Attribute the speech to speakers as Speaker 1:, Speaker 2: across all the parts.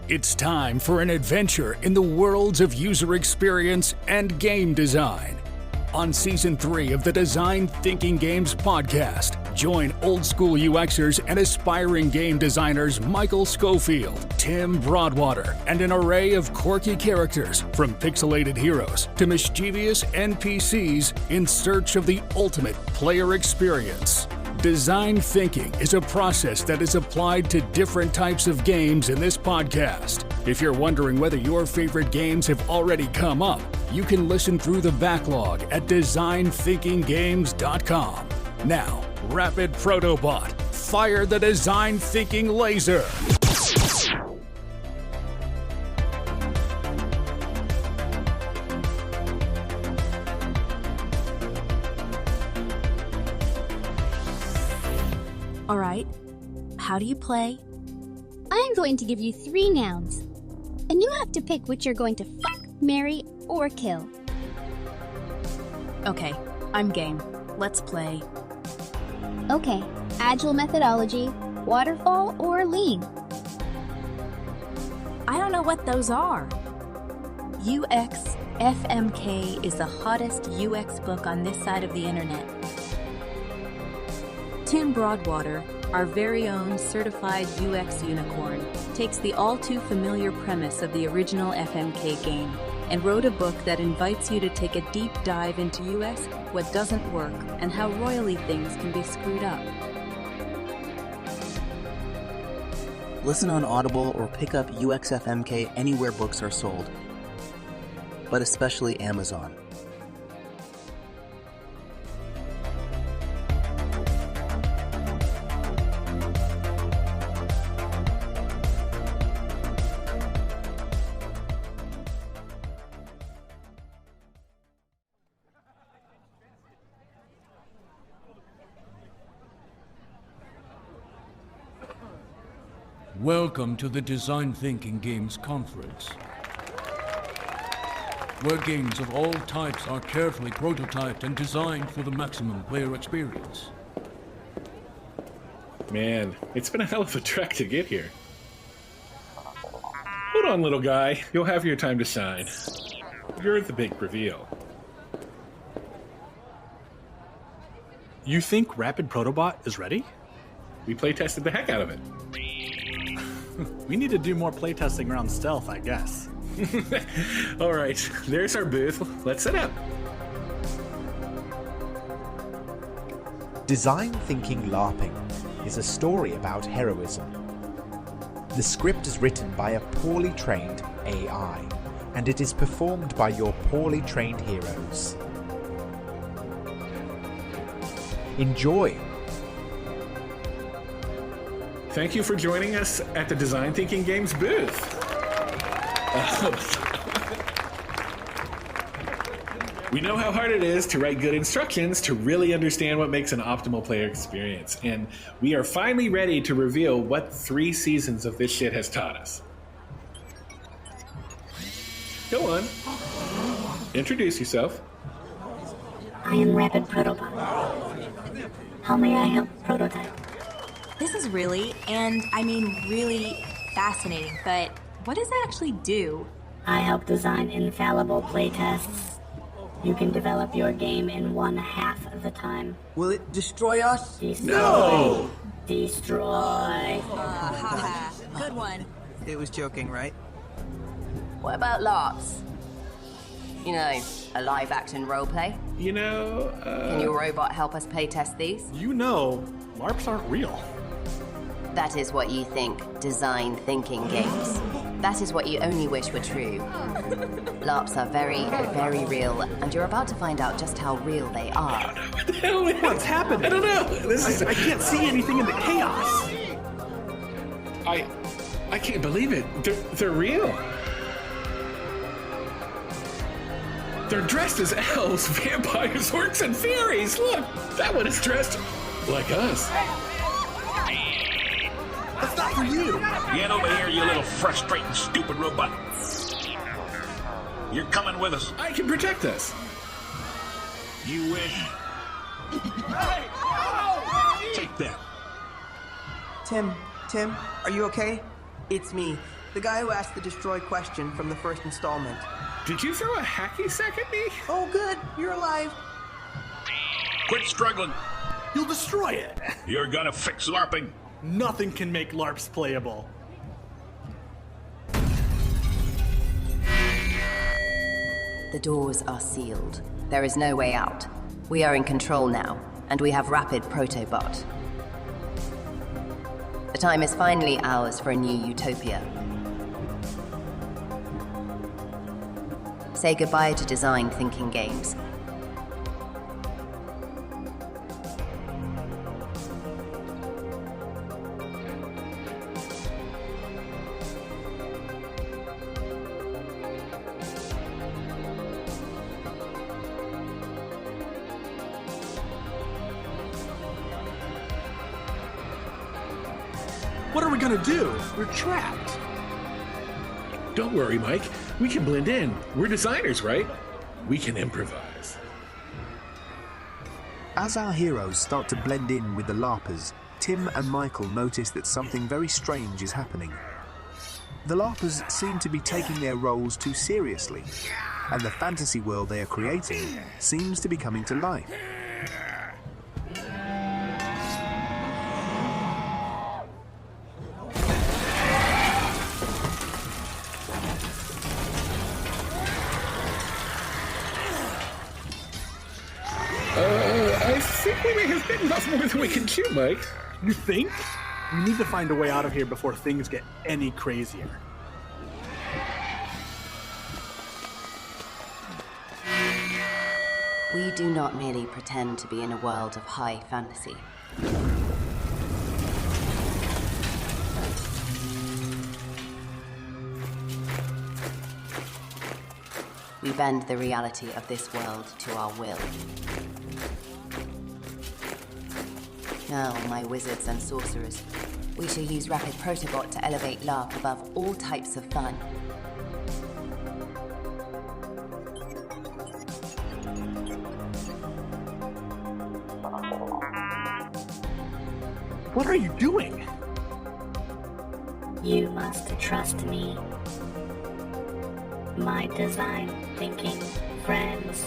Speaker 1: It's time for an adventure in the worlds of user experience and game design. On Season 3 of the Design Thinking Games podcast, join old school UXers and aspiring game designers Michael Schofield, Tim Broadwater, and an array of quirky characters from pixelated heroes to mischievous NPCs in search of the ultimate player experience. Design thinking is a process that is applied to different types of games in this podcast. If you're wondering whether your favorite games have already come up, you can listen through the backlog at designthinkinggames.com. Now, Rapid Protobot, fire the design thinking laser!
Speaker 2: All right, how do you play?
Speaker 3: I'm going to give you 3 nouns, and you have to pick which you're going to fuck, marry, or kill.
Speaker 2: Okay, I'm game. Let's play.
Speaker 3: Okay, agile methodology, waterfall, or lean?
Speaker 2: I don't know what those are. UX FMK is the hottest UX book on this side of the internet. Tim Broadwater, our very own certified UX unicorn, takes the all-too-familiar premise of the original FMK game and wrote a book that invites you to take a deep dive into UX, what doesn't work, and how royally things can be screwed up.
Speaker 4: Listen on Audible or pick up UX FMK anywhere books are sold, but especially Amazon.
Speaker 5: Welcome to the Design Thinking Games Conference, where games of all types are carefully prototyped and designed for the maximum player experience.
Speaker 6: Man, it's been a hell of a trek to get here. Hold on, little guy. You'll have your time to shine. You're the big reveal.
Speaker 7: You think Rapid Protobot is ready?
Speaker 6: We playtested the heck out of it.
Speaker 7: We need to do more playtesting around stealth, I guess.
Speaker 6: All right, there's our booth. Let's set up.
Speaker 8: Design Thinking LARPing is a story about heroism. The script is written by a poorly trained AI, and it is performed by your poorly trained heroes. Enjoy!
Speaker 6: Thank you for joining us at the Design Thinking Games booth. We know how hard it is to write good instructions to really understand what makes an optimal player experience, and we are finally ready to reveal what 3 seasons of this shit has taught us. Go on. Introduce yourself.
Speaker 9: I am Rapid Protobot. How may I help prototype?
Speaker 2: This is really, and I mean really, fascinating, but what does it actually do?
Speaker 9: I help design infallible playtests. You can develop your game in 1/2 of the time.
Speaker 10: Will it destroy us?
Speaker 6: No!
Speaker 9: Destroy.
Speaker 2: Good one.
Speaker 10: It was joking, right?
Speaker 11: What about LARPs? You know, a live-action roleplay?
Speaker 6: You know,
Speaker 11: Can your robot help us playtest these?
Speaker 7: You know, LARPs aren't real.
Speaker 11: That is what you think, design thinking games. That is what you only wish were true. LARPs are very, very real, and you're about to find out just how real they are.
Speaker 6: what the hell?
Speaker 7: What's happening?
Speaker 6: I don't know.
Speaker 7: I can't see anything in the chaos.
Speaker 6: I can't believe it. They're real. They're dressed as elves, vampires, orcs, and fairies. Look, that one is dressed like us.
Speaker 10: That's not for you.
Speaker 12: Get over here, you little frustrating, stupid robot. You're coming with us.
Speaker 6: I can protect us.
Speaker 12: You wish. Take that.
Speaker 10: Tim, are you okay? It's me, The guy who asked the destroy question from the first installment.
Speaker 6: Did you throw a hacky sack at me?
Speaker 10: Oh, good. You're alive.
Speaker 12: Quit struggling.
Speaker 7: You'll destroy it.
Speaker 12: You're gonna fix LARPing.
Speaker 7: Nothing can make LARPs playable.
Speaker 11: The doors are sealed. There is no way out. We are in control now, and we have Rapid Protobot. The time is finally ours for a new utopia. Say goodbye to design thinking games.
Speaker 7: What are we gonna do? We're trapped.
Speaker 6: Don't worry, Mike. We can blend in. We're designers, right? We can improvise.
Speaker 8: As our heroes start to blend in with the LARPers, Tim and Michael notice that something very strange is happening. The LARPers seem to be taking their roles too seriously, and the fantasy world they are creating seems to be coming to life.
Speaker 6: I think we may have bitten off more than we can chew, Mike.
Speaker 7: You think? We need to find a way out of here before things get any crazier.
Speaker 11: We do not merely pretend to be in a world of high fantasy. We bend the reality of this world to our will. Now, my wizards and sorcerers, we shall use Rapid Protobot to elevate LARP above all types of fun.
Speaker 7: What are you doing?
Speaker 9: You must trust me. My design thinking friends.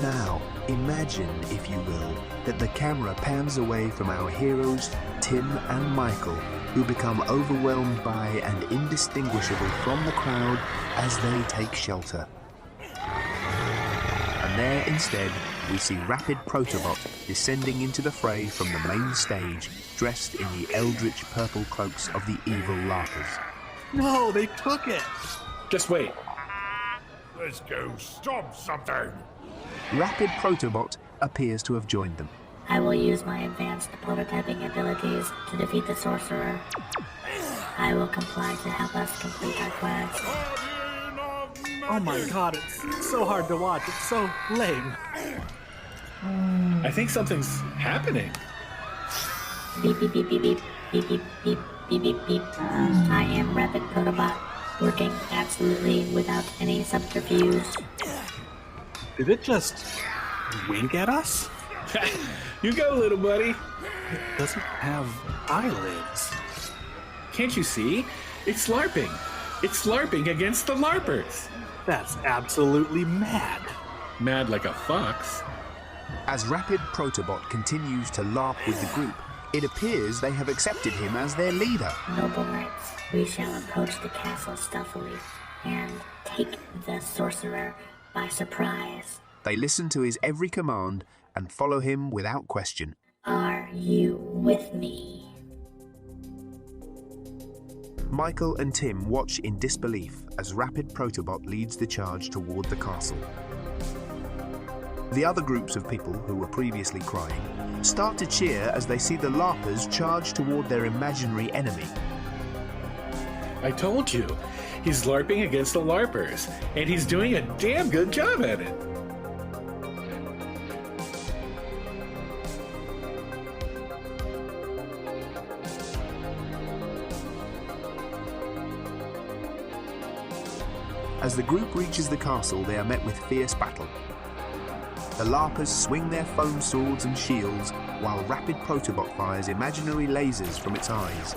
Speaker 8: Now, imagine, if you will, that the camera pans away from our heroes, Tim and Michael, who become overwhelmed by and indistinguishable from the crowd as they take shelter. And there, instead, we see Rapid Protobot descending into the fray from the main stage, dressed in the eldritch purple cloaks of the evil LARPers.
Speaker 7: No, they took it!
Speaker 6: Just wait.
Speaker 12: Let's go stop something.
Speaker 8: Rapid Protobot appears to have joined them.
Speaker 9: I will use my advanced prototyping abilities to defeat the sorcerer. I will comply to help us complete our quest.
Speaker 7: Oh my god, it's so hard to watch. It's so lame.
Speaker 6: I think something's happening.
Speaker 9: Beep, beep, beep, beep, beep, beep, beep, beep, beep, beep, beep. I am Rapid Protobot, working absolutely without any subterfuge.
Speaker 7: Did it just wink at us?
Speaker 6: You go, little buddy.
Speaker 7: It doesn't have eyelids.
Speaker 6: Can't you see? It's LARPing. It's LARPing against the LARPers.
Speaker 7: That's absolutely mad.
Speaker 6: Mad like a fox.
Speaker 8: As Rapid Protobot continues to LARP with the group, it appears they have accepted him as their leader.
Speaker 9: Noble knights, we shall approach the castle stealthily and take the sorcerer by surprise.
Speaker 8: They listen to his every command and follow him without question.
Speaker 9: Are you with me?
Speaker 8: Michael and Tim watch in disbelief as Rapid Protobot leads the charge toward the castle. The other groups of people who were previously crying start to cheer as they see the LARPers charge toward their imaginary enemy.
Speaker 6: I told you, he's LARPing against the LARPers, and he's doing a damn good job at it.
Speaker 8: As the group reaches the castle, they are met with fierce battle. The LARPers swing their foam swords and shields while Rapid Protobot fires imaginary lasers from its eyes.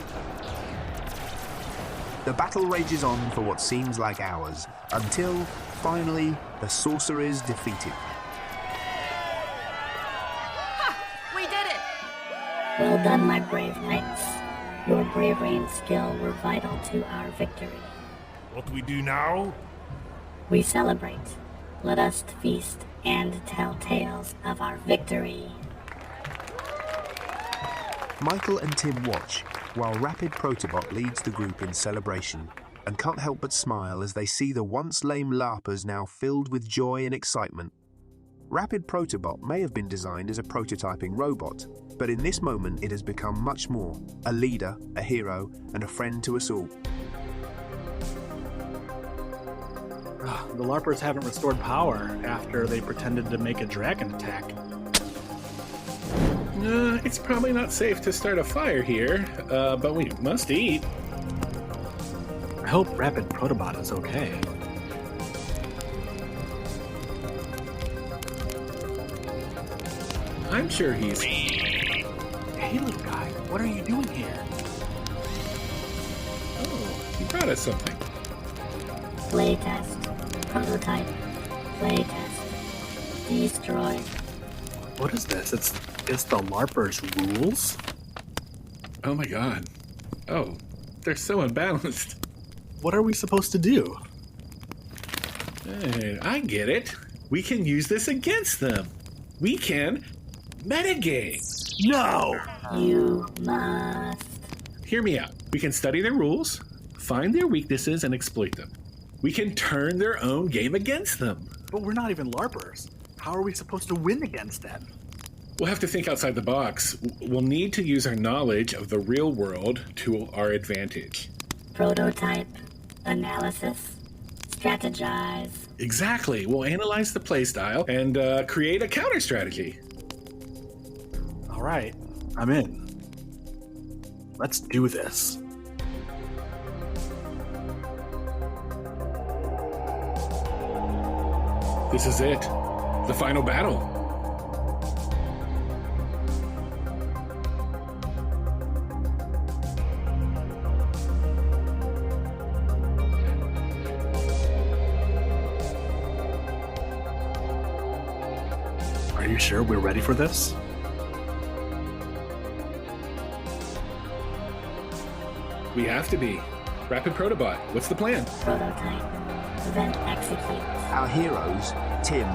Speaker 8: The battle rages on for what seems like hours, until, finally, the sorcerer is defeated.
Speaker 11: Ha! We did it!
Speaker 9: Well done, my brave knights. Your bravery and skill were vital to our victory.
Speaker 12: What do we do now?
Speaker 9: We celebrate. Let us feast and tell tales of our victory.
Speaker 8: Michael and Tim watch, while Rapid Protobot leads the group in celebration, and can't help but smile as they see the once lame LARPers now filled with joy and excitement. Rapid Protobot may have been designed as a prototyping robot, but in this moment it has become much more: a leader, a hero, and a friend to us all.
Speaker 7: The LARPers haven't restored power after they pretended to make a dragon attack.
Speaker 6: It's probably not safe to start a fire here, but we must eat.
Speaker 7: I hope Rapid Protobot is okay.
Speaker 6: I'm sure he's...
Speaker 7: Hey, little guy, what are you doing here?
Speaker 6: Oh, he brought us something.
Speaker 9: Playtest. Prototype. Playtest. Destroy.
Speaker 7: What is this? It's the LARPers' rules?
Speaker 6: Oh my god. Oh, they're so unbalanced.
Speaker 7: What are we supposed to do?
Speaker 6: Hey, I get it. We can use this against them. We can metagame.
Speaker 7: No!
Speaker 9: You must.
Speaker 6: Hear me out. We can study their rules, find their weaknesses, and exploit them. We can turn their own game against them.
Speaker 7: But we're not even LARPers. How are we supposed to win against them?
Speaker 6: We'll have to think outside the box. We'll need to use our knowledge of the real world to our advantage.
Speaker 9: Prototype. Analysis. Strategize.
Speaker 6: Exactly. We'll analyze the playstyle and create a counter strategy.
Speaker 7: All right, I'm in. Let's do this.
Speaker 6: This is it. The final battle.
Speaker 7: Are you sure we're ready for this?
Speaker 6: We have to be. Rapid Protobot, what's the plan?
Speaker 9: Prototype. Event execute.
Speaker 8: Our heroes, Tim,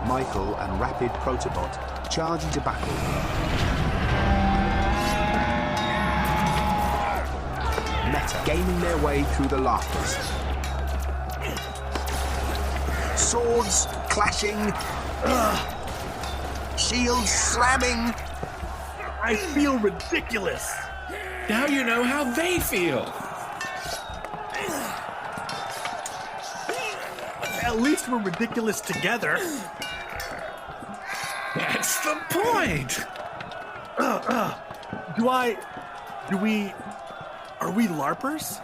Speaker 8: Michael, and Rapid Protobot, charge into battle. Meta, gaming their way through the LARPers. Swords clashing. Shields slamming.
Speaker 7: I feel ridiculous.
Speaker 6: Now you know how they feel.
Speaker 7: At least we're ridiculous together.
Speaker 6: That's the point.
Speaker 7: Are we LARPers?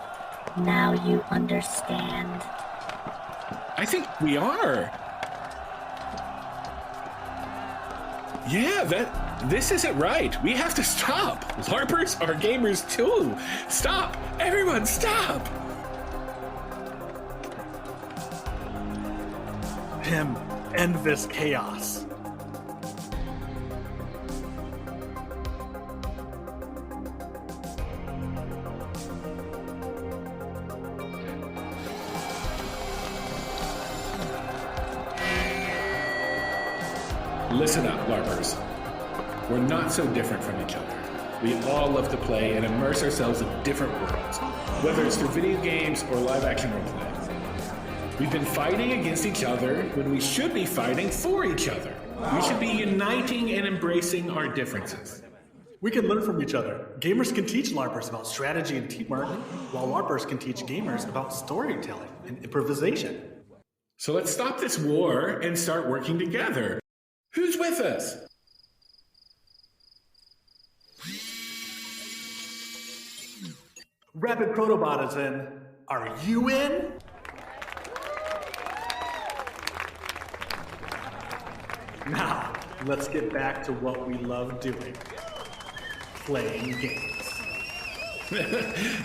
Speaker 9: Now you understand.
Speaker 6: I think we are. Yeah, this isn't right. We have to stop. LARPers are gamers too. Stop. Everyone stop.
Speaker 7: Tim, end this chaos.
Speaker 6: Listen up, LARPers. We're not so different from each other. We all love to play and immerse ourselves in different worlds, whether it's through video games or live-action role-play. We've been fighting against each other when we should be fighting for each other. We should be uniting and embracing our differences.
Speaker 7: We can learn from each other. Gamers can teach LARPers about strategy and teamwork, while LARPers can teach gamers about storytelling and improvisation.
Speaker 6: So let's stop this war and start working together. Who's with us?
Speaker 7: Rapid Protobot is in. Are you in? Now, let's get back to what we love doing. Playing games.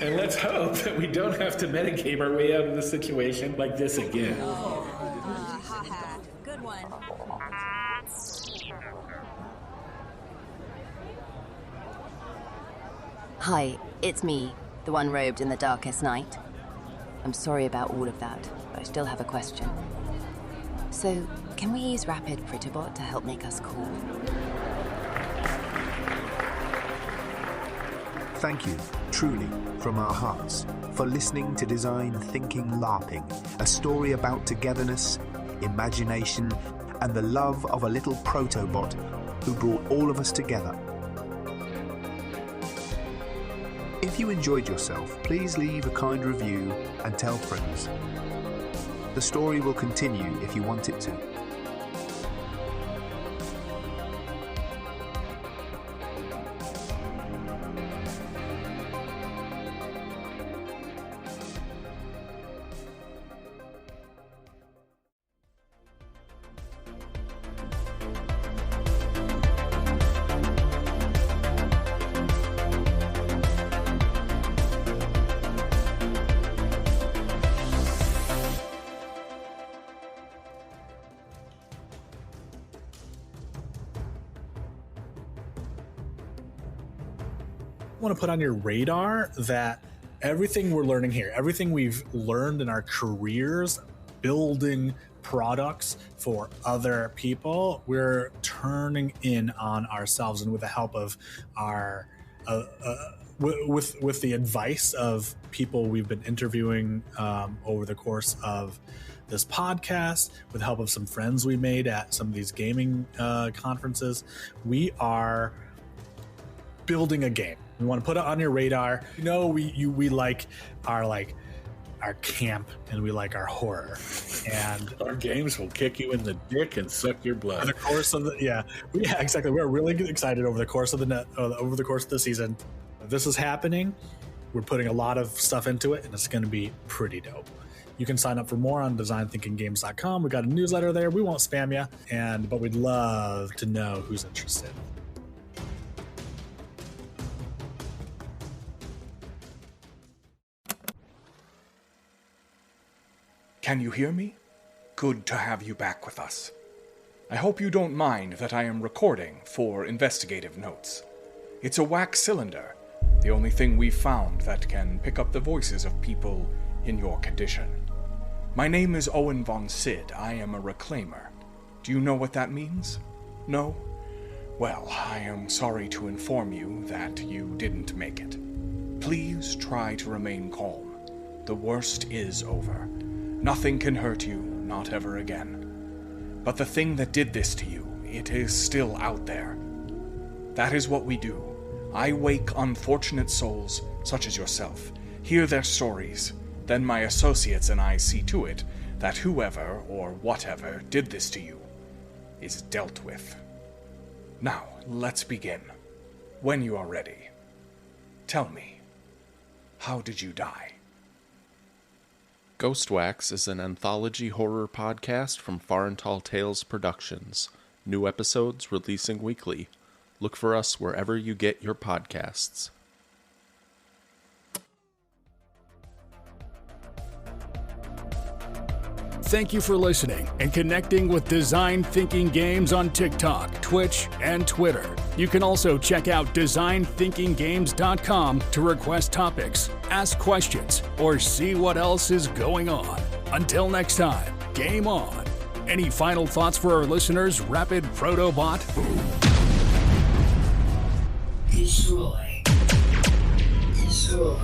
Speaker 6: And let's hope that we don't have to metagame our way out of the situation like this again.
Speaker 2: Good one.
Speaker 11: Hi, it's me, the one robed in the darkest night. I'm sorry about all of that, but I still have a question. So, can we use Rapid Pritterbot to help make us cool?
Speaker 8: Thank you, truly, from our hearts, for listening to Design Thinking LARPing, a story about togetherness, imagination, and the love of a little protobot who brought all of us together. If you enjoyed yourself, please leave a kind review and tell friends. The story will continue if you want it to.
Speaker 7: I want to put on your radar that everything we're learning here, everything we've learned in our careers, building products for other people, we're turning in on ourselves, and with the help of our with the advice of people we've been interviewing over the course of this podcast, with the help of some friends we made at some of these gaming conferences, we are building a game. We want to put it on your radar. You know, we like our camp, and we like our horror, and
Speaker 6: our games will kick you in the dick and suck your blood.
Speaker 7: Over the course of the exactly. We're really excited over the course of the season. This is happening. We're putting a lot of stuff into it, and it's going to be pretty dope. You can sign up for more on designthinkinggames.com. We got a newsletter there. We won't spam you, but we'd love to know who's interested.
Speaker 13: Can you hear me? Good to have you back with us. I hope you don't mind that I am recording for investigative notes. It's a wax cylinder, the only thing we've found that can pick up the voices of people in your condition. My name is Owen von Sid. I am a reclaimer. Do you know what that means? No? Well, I am sorry to inform you that you didn't make it. Please try to remain calm. The worst is over. Nothing can hurt you, not ever again. But the thing that did this to you, it is still out there. That is what we do. I wake unfortunate souls, such as yourself, hear their stories, then my associates and I see to it that whoever or whatever did this to you is dealt with. Now, let's begin. When you are ready, tell me, how did you die?
Speaker 14: Ghost Wax is an anthology horror podcast from Far and Tall Tales Productions. New episodes releasing weekly. Look for us wherever you get your podcasts.
Speaker 1: Thank you for listening and connecting with Design Thinking Games on TikTok, Twitch, and Twitter. You can also check out designthinkinggames.com to request topics, ask questions, or see what else is going on. Until next time, game on. Any final thoughts for our listeners, Rapid Protobot?
Speaker 15: Destroy. Destroy.